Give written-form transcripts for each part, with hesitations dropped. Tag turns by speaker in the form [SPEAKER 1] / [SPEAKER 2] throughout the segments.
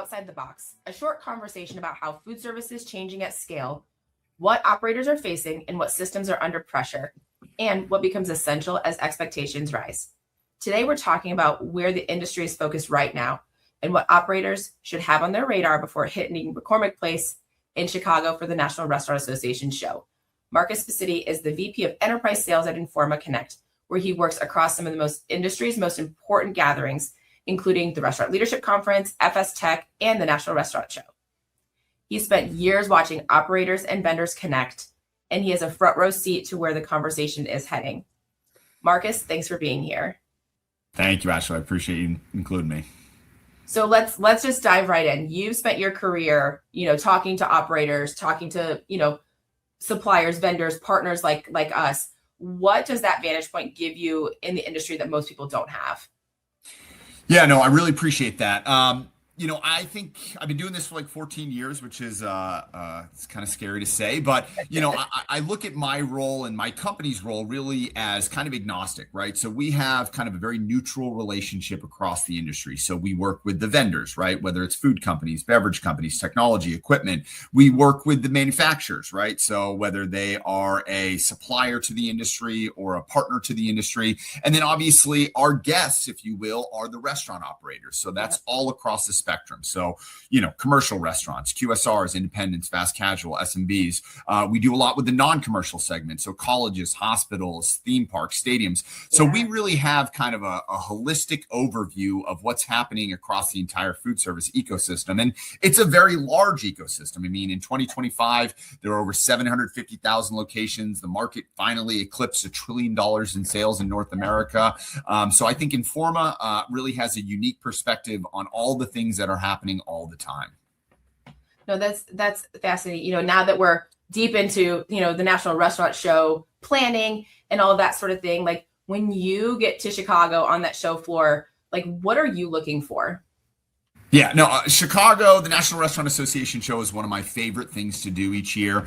[SPEAKER 1] Outside the Box, a short conversation about how food service is changing at scale, what operators are facing and what systems are under pressure, and what becomes essential as expectations rise. Today, we're talking about where the industry is focused right now and what operators should have on their radar before hitting McCormick Place in Chicago for the National Restaurant Association show. Marcus Viscidi is the VP of Enterprise Sales at Informa Connect, where he works across some of the industry's most important gatherings, including the Restaurant Leadership Conference, FS Tech, and the National Restaurant Show. He spent years watching operators and vendors connect, and he has a front row seat to where the conversation is heading. Marcus, thanks for being here.
[SPEAKER 2] Thank you, Ashley. I appreciate you including me.
[SPEAKER 1] So let's just dive right in. You've spent your career, talking to operators, talking to, suppliers, vendors, partners like us. What does that vantage point give you in the industry that most people don't have?
[SPEAKER 2] Yeah, no, I really appreciate that. I think I've been doing this for like 14 years, which is it's kind of scary to say, but I look at my role and my company's role really as kind of agnostic, right? So we have kind of a very neutral relationship across the industry. So we work with the vendors, right? Whether it's food companies, beverage companies, technology, equipment, we work with the manufacturers, right? So whether they are a supplier to the industry or a partner to the industry, and then obviously our guests, if you will, are the restaurant operators. So that's all across the spectrum. So, commercial restaurants, QSRs, independents, fast casual, SMBs. We do a lot with the non-commercial segment. So colleges, hospitals, theme parks, stadiums. So we really have kind of a holistic overview of what's happening across the entire food service ecosystem. And it's a very large ecosystem. I mean, in 2025, there are over 750,000 locations. The market finally eclipsed $1 trillion in sales in North America. So I think Informa really has a unique perspective on all the things that are happening all the time.
[SPEAKER 1] No, that's fascinating. Now that we're deep into, the National Restaurant Show planning and all of that sort of thing, like when you get to Chicago on that show floor, like what are you looking for?
[SPEAKER 2] Yeah, no, Chicago, the National Restaurant Association show is one of my favorite things to do each year.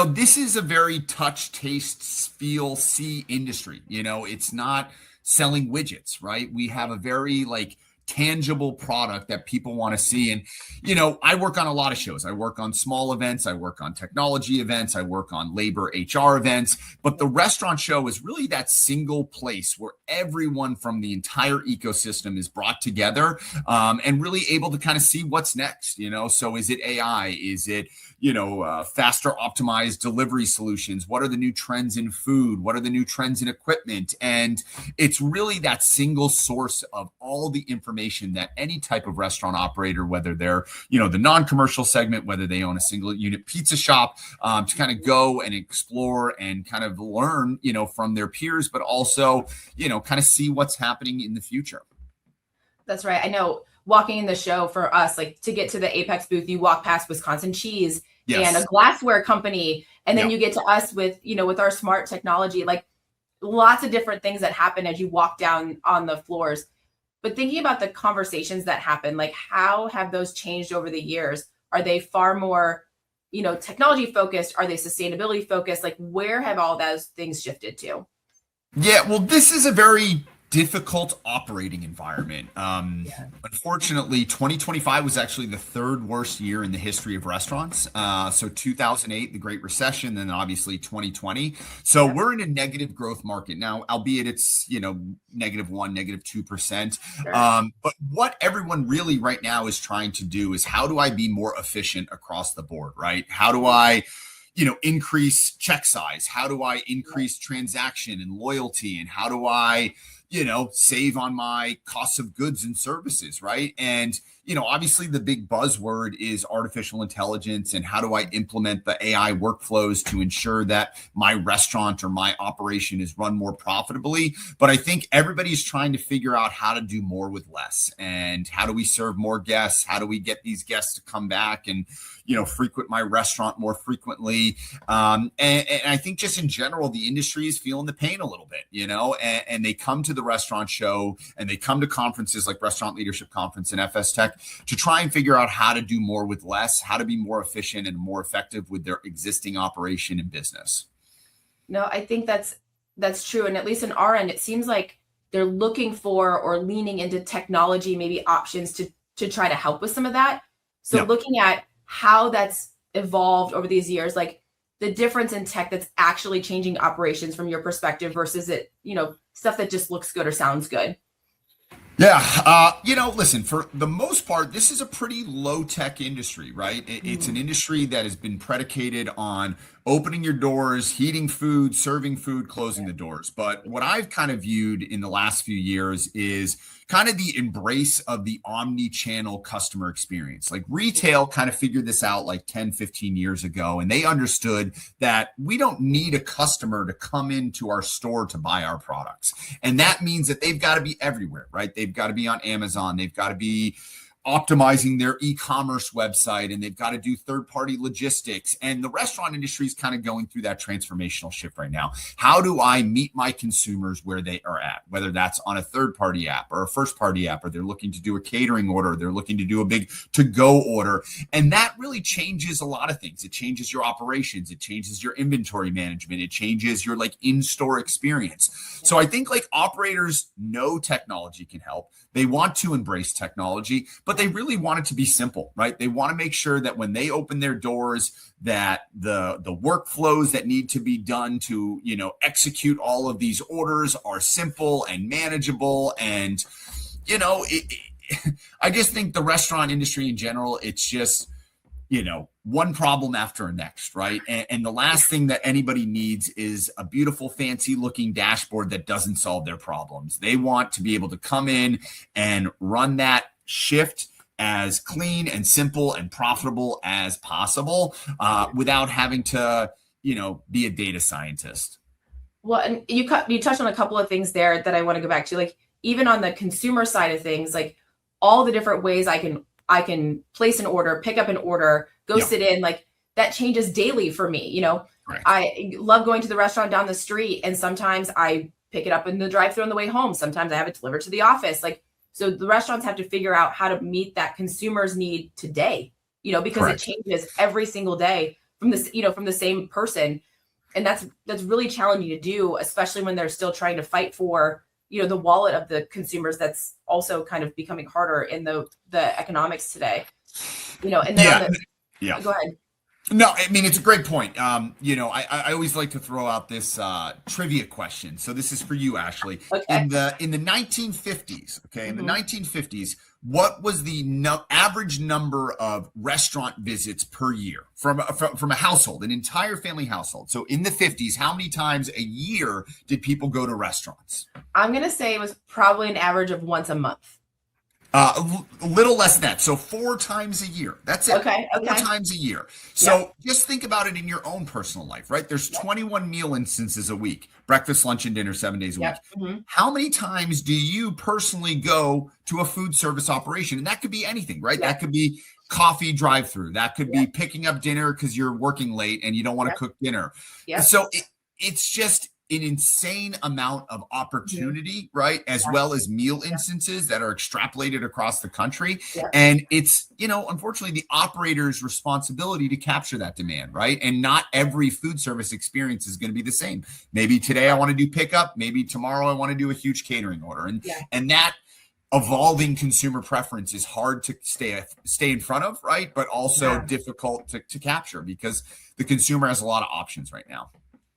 [SPEAKER 2] This is a very touch, taste, feel, see industry. It's not selling widgets, right? We have a very tangible product that people want to see. And, I work on a lot of shows. I work on small events. I work on technology events. I work on labor HR events. But the restaurant show is really that single place where everyone from the entire ecosystem is brought together and really able to kind of see what's next. So is it AI? Is it, faster optimized delivery solutions? What are the new trends in food? What are the new trends in equipment? And it's really that single source of all the information that any type of restaurant operator, whether they're, the non-commercial segment, whether they own a single unit pizza shop, to kind of go and explore and kind of learn, from their peers, but also, kind of see what's happening in the future.
[SPEAKER 1] That's right. I know walking in the show for us, to get to the Apex booth, you walk past Wisconsin Cheese and a glassware company. And then you get to us with, with our smart technology, lots of different things that happen as you walk down on the floors. But thinking about the conversations that happen, how have those changed over the years? Are they far more, technology focused? Are they sustainability focused? Where have all those things shifted to?
[SPEAKER 2] Yeah, well, this is a very difficult operating environment. Unfortunately, 2025 was actually the third worst year in the history of restaurants. So 2008, the Great Recession, then obviously 2020. So we're in a negative growth market now, albeit it's, -1%, -2%. Sure. But what everyone really right now is trying to do is how do I be more efficient across the board, right? How do I increase check size? How do I increase transaction and loyalty? And how do I save on my costs of goods and services, right? And, obviously the big buzzword is artificial intelligence and how do I implement the AI workflows to ensure that my restaurant or my operation is run more profitably. But I think everybody's trying to figure out how to do more with less and how do we serve more guests? How do we get these guests to come back and, frequent my restaurant more frequently? And I think just in general, the industry is feeling the pain a little bit, and they come to the restaurant show and they come to conferences like Restaurant Leadership Conference and FS Tech to try and figure out how to do more with less, how to be more efficient and more effective with their existing operation and business.
[SPEAKER 1] No, I think that's true. And at least in our end, it seems like they're looking for or leaning into technology, maybe options to try to help with some of that. So looking at how that's evolved over these years, like the difference in tech that's actually changing operations from your perspective versus it, stuff that just looks good or sounds good.
[SPEAKER 2] Yeah. Listen, for the most part, this is a pretty low tech industry, right? It's an industry that has been predicated on opening your doors, heating food, serving food, closing the doors. But what I've kind of viewed in the last few years is kind of the embrace of the omni-channel customer experience. Like retail kind of figured this out like 10, 15 years ago, and they understood that we don't need a customer to come into our store to buy our products. And that means that they've got to be everywhere, right? They've got to be on Amazon. They've got to be optimizing their e-commerce website, and they've got to do third-party logistics. And the restaurant industry is kind of going through that transformational shift right now. How do I meet my consumers where they are at, whether that's on a third-party app or a first-party app, or they're looking to do a catering order, they're looking to do a big to-go order. And that really changes a lot of things. It changes your operations. It changes your inventory management. It changes your like in-store experience. So I think like operators know technology can help. They want to embrace technology, but they really want it to be simple, right? They want to make sure that when they open their doors, that the workflows that need to be done to, execute all of these orders are simple and manageable. And, I just think the restaurant industry in general, it's just, one problem after next, right? And the last thing that anybody needs is a beautiful, fancy looking dashboard that doesn't solve their problems. They want to be able to come in and run that shift as clean and simple and profitable as possible without having to, be a data scientist.
[SPEAKER 1] Well, and you touched on a couple of things there that I want to go back to, like even on the consumer side of things, like all the different ways I can place an order, pick up an order, go sit in, like that changes daily for me. Right. I love going to the restaurant down the street, and sometimes I pick it up in the drive-thru on the way home. Sometimes I have it delivered to the office. So the restaurants have to figure out how to meet that consumer's need today, because Correct. It changes every single day from this, from the same person. And that's really challenging to do, especially when they're still trying to fight for, the wallet of the consumers. That's also kind of becoming harder in the economics today, and then go ahead.
[SPEAKER 2] No, I mean, it's a great point. I always like to throw out this trivia question. So this is for you, Ashley. Okay. In the 1950s, in the 1950s, what was the average number of restaurant visits per year from a household, an entire family household? So in the 50s, how many times a year did people go to restaurants?
[SPEAKER 1] I'm going to say it was probably an average of once a month.
[SPEAKER 2] A little less than that. So 4 times a year. That's it. Okay. 4 times a year. So just think about it in your own personal life, right? There's 21 meal instances a week, breakfast, lunch, and dinner, 7 days a week. Mm-hmm. How many times do you personally go to a food service operation? And that could be anything, right? That could be coffee drive-through. That could be picking up dinner because you're working late and you don't want to cook dinner. So it's just an insane amount of opportunity, right? As well as meal instances that are extrapolated across the country. And it's, unfortunately the operator's responsibility to capture that demand, right? And not every food service experience is going to be the same. Maybe today I want to do pickup. Maybe tomorrow I want to do a huge catering order. And that evolving consumer preference is hard to stay in front of, right? But also difficult to capture because the consumer has a lot of options right now.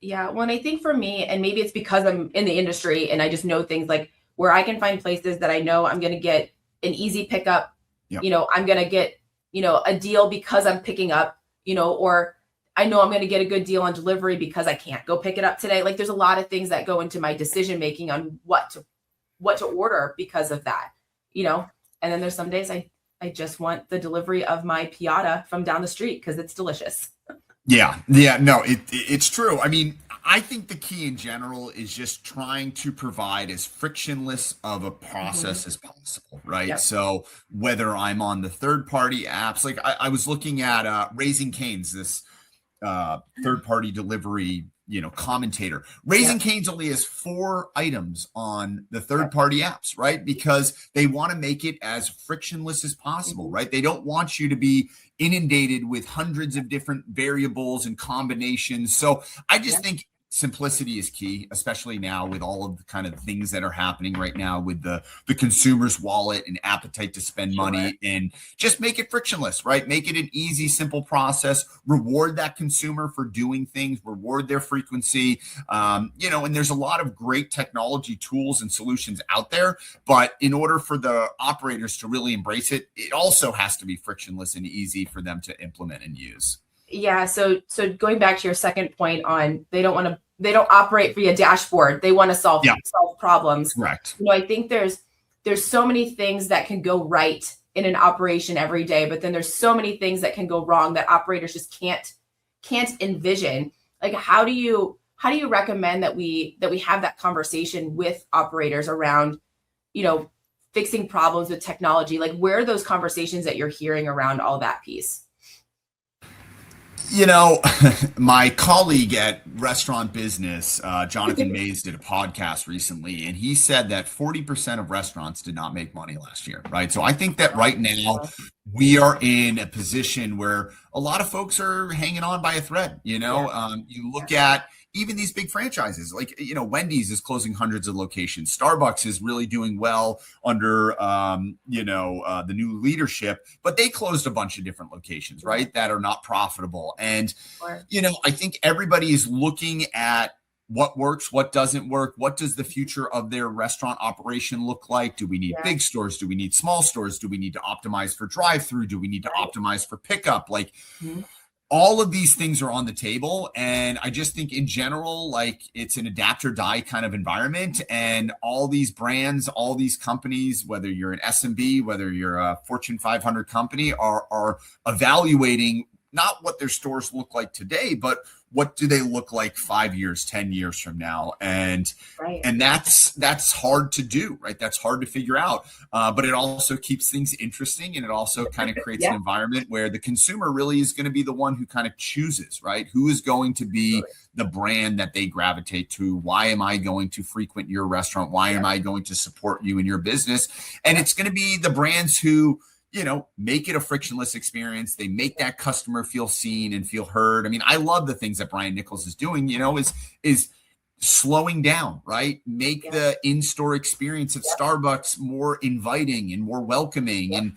[SPEAKER 1] Yeah. Well, and I think for me, and maybe it's because I'm in the industry and I just know things like where I can find places that I know I'm going to get an easy pickup, I'm going to get, a deal because I'm picking up, or I know I'm going to get a good deal on delivery because I can't go pick it up today. Like there's a lot of things that go into my decision-making on what to order because of that, and then there's some days I just want the delivery of my piata from down the street because it's delicious.
[SPEAKER 2] No, it's true. I mean, I think the key in general is just trying to provide as frictionless of a process as possible, right? So whether I'm on the third-party apps, like I was looking at Raising Cane's, this third-party delivery, commentator. Raising Cane's only has 4 items on the third-party apps, right? Because they want to make it as frictionless as possible, right? They don't want you to be inundated with hundreds of different variables and combinations. So I just think simplicity is key, especially now with all of the kind of things that are happening right now with the consumer's wallet and appetite to spend money, and just make it frictionless, right? Make it an easy, simple process, reward that consumer for doing things, reward their frequency, and there's a lot of great technology tools and solutions out there, but in order for the operators to really embrace it, it also has to be frictionless and easy for them to implement and use.
[SPEAKER 1] Yeah. So going back to your second point on they don't operate via dashboard. They want to solve problems.
[SPEAKER 2] Correct.
[SPEAKER 1] I think there's so many things that can go right in an operation every day, but then there's so many things that can go wrong that operators just can't envision. Like, how do you recommend that we have that conversation with operators around, fixing problems with technology? Like, where are those conversations that you're hearing around all that piece?
[SPEAKER 2] My colleague at Restaurant Business, Jonathan Mays, did a podcast recently, and he said that 40% of restaurants did not make money last year, right? So I think that right now we are in a position where a lot of folks are hanging on by a thread. You look at even these big franchises, like, Wendy's is closing hundreds of locations. Starbucks is really doing well under, the new leadership, but they closed a bunch of different locations, right, that are not profitable. And, I think everybody is looking at what works, what doesn't work, what does the future of their restaurant operation look like? Do we need big stores? Do we need small stores? Do we need to optimize for drive-through? Do we need to optimize for pickup? Like, all of these things are on the table. And I just think in general, like, it's an adapt or die kind of environment. And all these brands, all these companies, whether you're an SMB, whether you're a Fortune 500 company, are evaluating not what their stores look like today, but what do they look like 5 years, 10 years from now? And that's hard to do, right? That's hard to figure out. But it also keeps things interesting. And it also kind of creates an environment where the consumer really is going to be the one who kind of chooses, right? Who is going to be the brand that they gravitate to? Why am I going to frequent your restaurant? Why am I going to support you in your business? And it's going to be the brands who, make it a frictionless experience. They make that customer feel seen and feel heard. I mean, I love the things that Brian Nichols is doing, is slowing down, right? Make the in-store experience at Starbucks more inviting and more welcoming. And,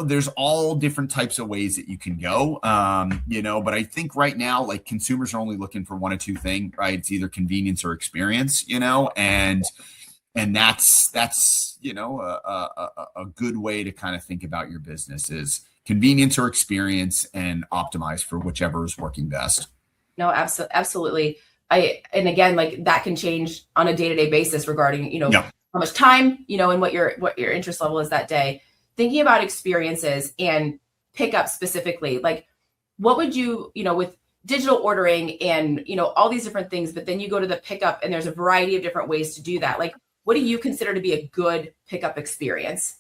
[SPEAKER 2] there's all different types of ways that you can go, but I think right now, like, consumers are only looking for one or two things, right? It's either convenience or experience, and that's a good way to kind of think about your business is convenience or experience, and optimize for whichever is working best.
[SPEAKER 1] No, absolutely. And again, like, that can change on a day-to-day basis regarding, how much time, and what your interest level is that day. Thinking about experiences and pickup specifically, like, what would you, with digital ordering and, all these different things, but then you go to the pickup and there's a variety of different ways to do that. Like, what do you consider to be a good pickup experience?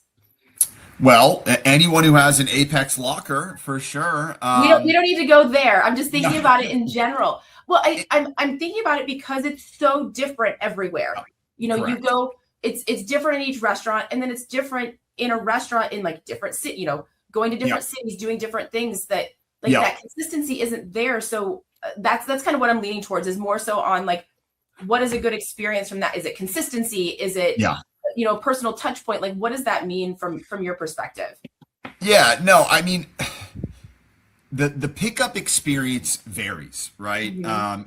[SPEAKER 2] Well, anyone who has an Apex locker, for sure.
[SPEAKER 1] We don't need to go there. I'm just thinking about it in general. Well, I'm thinking about it because it's so different everywhere. You go, it's different in each restaurant, and then it's different in a restaurant in, like, different city. Going to different cities, doing different things. That that consistency isn't there. So that's kind of what I'm leaning towards, is more so on, like, what is a good experience from that? Is it consistency? Is it, personal touch point? Like, what does that mean from your perspective?
[SPEAKER 2] Yeah, no, I mean, the pickup experience varies, right?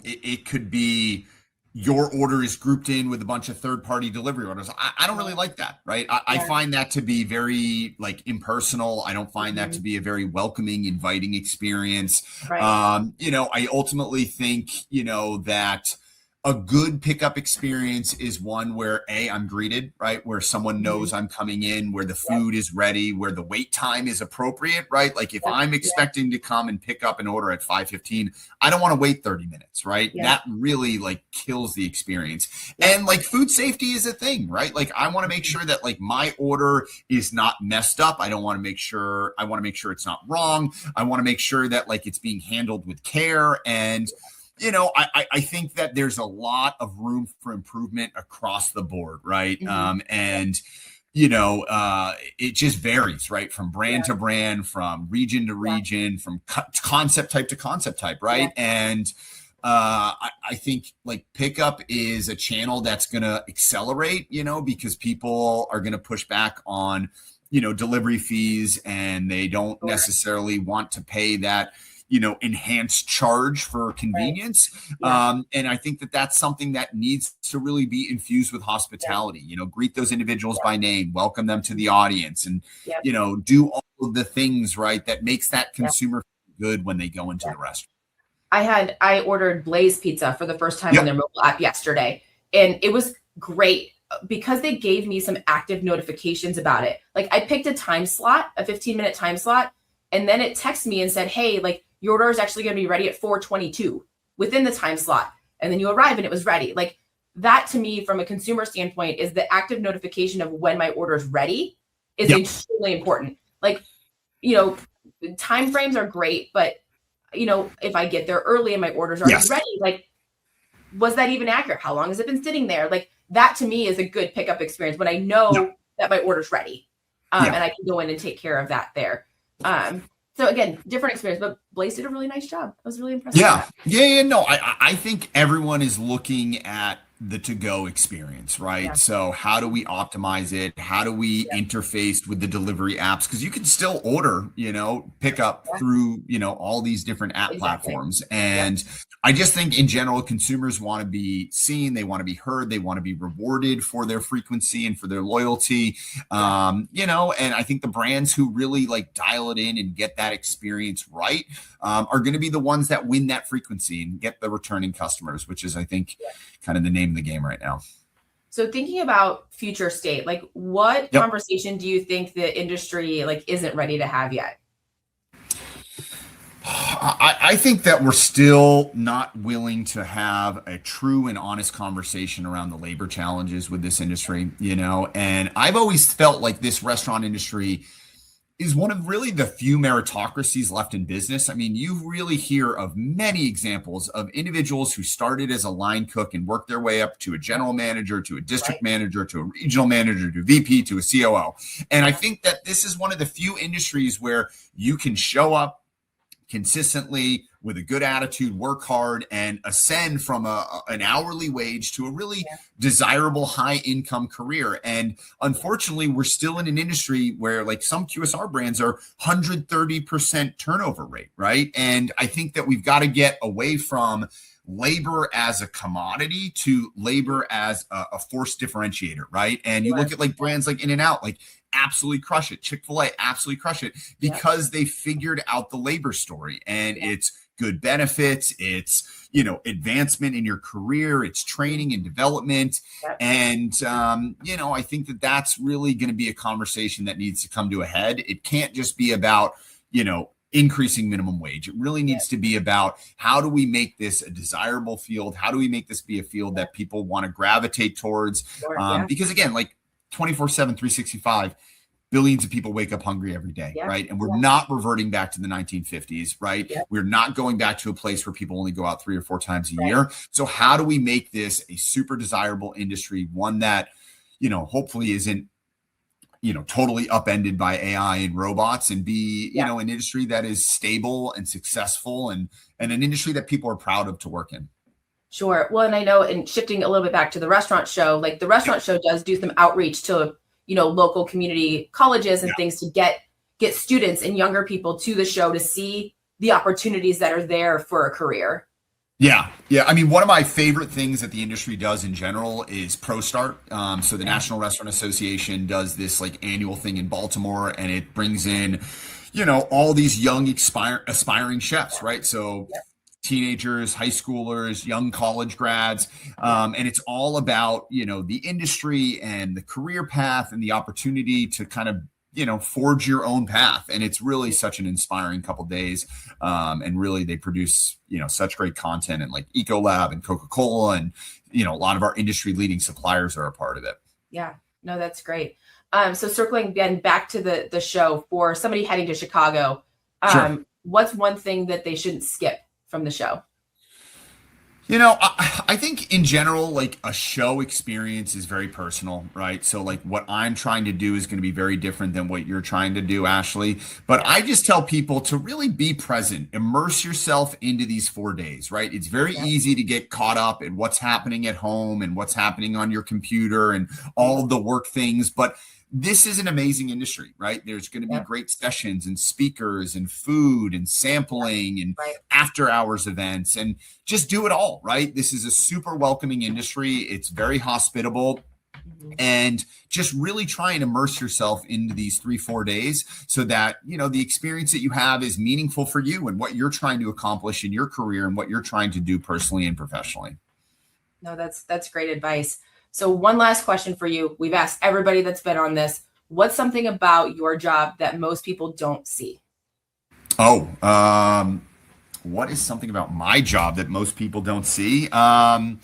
[SPEAKER 2] It could be your order is grouped in with a bunch of third-party delivery orders. I don't really like that, right? I find that to be very, like, impersonal. I don't find that to be a very welcoming, inviting experience. Right. I ultimately think, that a good pickup experience is one where I'm greeted, right? Where someone knows I'm coming in, where the food is ready, where the wait time is appropriate, right? Like, if I'm expecting to come and pick up an order at 5:15, I don't want to wait 30 minutes, right? That really, like, kills the experience. And, like, food safety is a thing, right? Like, I want to make sure that, like, my order is not messed up. I want to make sure it's not wrong. I want to make sure that, like, it's being handled with care. And I think that there's a lot of room for improvement across the board, right? And it just varies, right? From brand to brand, from region to region, from concept type to concept type, right? And I think like pickup is a channel that's going to accelerate, because people are going to push back on, delivery fees, and they don't necessarily want to pay that, enhanced charge for convenience.
[SPEAKER 1] Right.
[SPEAKER 2] And I think that that's something that needs to really be infused with hospitality, greet those individuals by name, welcome them to the audience, and, do all of the things, right, that makes that consumer feel good when they go into the restaurant.
[SPEAKER 1] I ordered Blaze Pizza for the first time on their mobile app yesterday, and it was great because they gave me some active notifications about it. Like I picked a time slot, a 15-minute time slot, and then it texted me and said, hey, like your order is actually going to be ready at 4:22 within the time slot. And then you arrive and it was ready. Like that to me, from a consumer standpoint, is the active notification of when my order is ready is extremely important. Like, time frames are great, but if I get there early and my order's already ready, like, was that even accurate? How long has it been sitting there? Like that to me is a good pickup experience when I know that my order's ready, and I can go in and take care of that there. So again, different experience, but Blaze did a really nice job. I was really impressed.
[SPEAKER 2] No, I think everyone is looking at the to-go experience, right? So how do we optimize it? How do we interface with the delivery apps? Because you can still order, pick up through, all these different app platforms. And I just think in general, consumers want to be seen, they want to be heard, they want to be rewarded for their frequency and for their loyalty. And I think the brands who really like dial it in and get that experience right are going to be the ones that win that frequency and get the returning customers, which is, I think, kind of the name of the game right now.
[SPEAKER 1] So thinking about future state, like what conversation do you think the industry like isn't ready to have yet?
[SPEAKER 2] I think that we're still not willing to have a true and honest conversation around the labor challenges with this industry, and I've always felt like this restaurant industry is one of really the few meritocracies left in business. I mean, you really hear of many examples of individuals who started as a line cook and worked their way up to a general manager, to a district manager, to a regional manager, to a VP, to a COO. And I think that this is one of the few industries where you can show up consistently with a good attitude, work hard, and ascend from an hourly wage to a really desirable high income career. And unfortunately, we're still in an industry where like some QSR brands are 130% turnover rate, right? And I think that we've got to get away from labor as a commodity to labor as a force differentiator, right? And you look at like brands like In-N-Out, like absolutely crush it. Chick-fil-A absolutely crush it because they figured out the labor story, and it's good benefits, it's advancement in your career, it's training and development. And I think that that's really going to be a conversation that needs to come to a head. It can't just be about increasing minimum wage. It really needs to be about how do we make this a desirable field? How do we make this be a field that people want to gravitate towards? Because again, like 24/7, 365, billions of people wake up hungry every day, right? And we're not reverting back to the 1950s, right? We're not going back to a place where people only go out 3 or 4 times a year. So how do we make this a super desirable industry, one that, hopefully isn't, totally upended by AI and robots, and be, an industry that is stable and successful and an industry that people are proud of to work in.
[SPEAKER 1] Sure. Well, and I know, and shifting a little bit back to the restaurant show, like the restaurant show does do some outreach to, local community colleges and things to get students and younger people to the show to see the opportunities that are there for a career.
[SPEAKER 2] Yeah. I mean, one of my favorite things that the industry does in general is Pro Start. So the National Restaurant Association does this like annual thing in Baltimore, and it brings in, all these young aspiring chefs, right? So teenagers, high schoolers, young college grads. And it's all about, the industry and the career path and the opportunity to kind of, forge your own path. And it's really such an inspiring couple days. And really they produce, such great content, and like Ecolab and Coca-Cola and, a lot of our industry leading suppliers are a part of it.
[SPEAKER 1] Yeah, no, that's great. So circling again back to the show, for somebody heading to Chicago, what's one thing that they shouldn't skip from the show?
[SPEAKER 2] I think in general, like a show experience is very personal, right? So like what I'm trying to do is going to be very different than what you're trying to do, Ashley. But I just tell people to really be present, immerse yourself into these 4 days, right? It's very easy to get caught up in what's happening at home and what's happening on your computer and all of the work things. But this is an amazing industry, right? There's going to be great sessions and speakers and food and sampling and after hours events, and just do it all, right? This is a super welcoming industry. It's very hospitable, and just really try and immerse yourself into these 3-4 days so that, the experience that you have is meaningful for you and what you're trying to accomplish in your career and what you're trying to do personally and professionally.
[SPEAKER 1] No, that's great advice. So one last question for you. We've asked everybody that's been on this, what's something about your job that most people don't see?
[SPEAKER 2] What is something about my job that most people don't see? I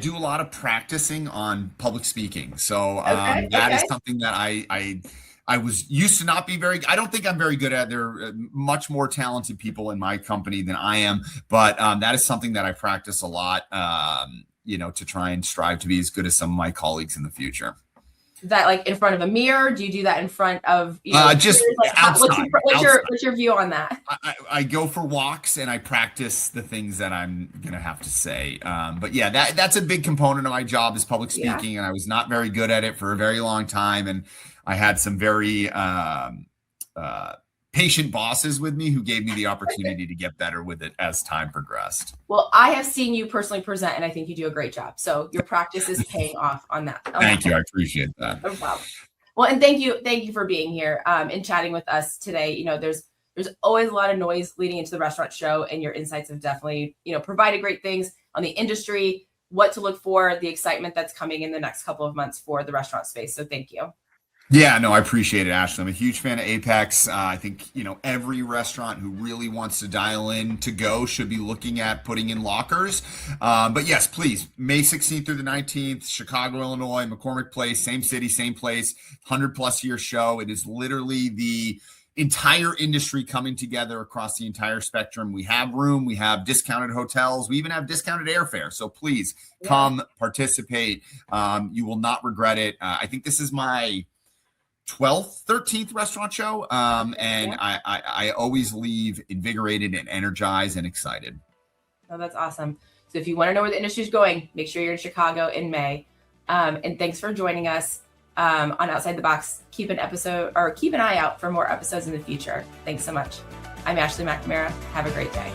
[SPEAKER 2] do a lot of practicing on public speaking. So that is something that I was used to not be I don't think I'm very good at. There are much more talented people in my company than I am, but that is something that I practice a lot, to try and strive to be as good as some of my colleagues in the future.
[SPEAKER 1] Is that like in front of a mirror? Do you do that in front of,
[SPEAKER 2] just outside?
[SPEAKER 1] What's your view on that?
[SPEAKER 2] I go for walks and I practice the things that I'm going to have to say. But yeah, that's a big component of my job is public speaking. And I was not very good at it for a very long time. And I had some very patient bosses with me who gave me the opportunity to get better with it as time progressed.
[SPEAKER 1] Well, I have seen you personally present, and I think you do a great job. So your practice is paying off on that.
[SPEAKER 2] Thank you. I appreciate that.
[SPEAKER 1] No problem. Well, and thank you for being here and chatting with us today. There's always a lot of noise leading into the restaurant show, and your insights have definitely, provided great things on the industry, what to look for, the excitement that's coming in the next couple of months for the restaurant space. So thank you.
[SPEAKER 2] Yeah, no, I appreciate it, Ashley. I'm a huge fan of Apex. I think, every restaurant who really wants to dial in to go should be looking at putting in lockers. But yes, please, May 16th through the 19th, Chicago, Illinois, McCormick Place, same city, same place, 100+ year show. It is literally the entire industry coming together across the entire spectrum. We have room, we have discounted hotels, we even have discounted airfare. So please come participate. You will not regret it. I think this is my 13th restaurant show. And I always leave invigorated and energized and excited.
[SPEAKER 1] Oh, that's awesome. So if you want to know where the industry is going, make sure you're in Chicago in May. And thanks for joining us on Outside the Box. Keep an eye out for more episodes in the future. Thanks so much. I'm Ashley McNamara. Have a great day.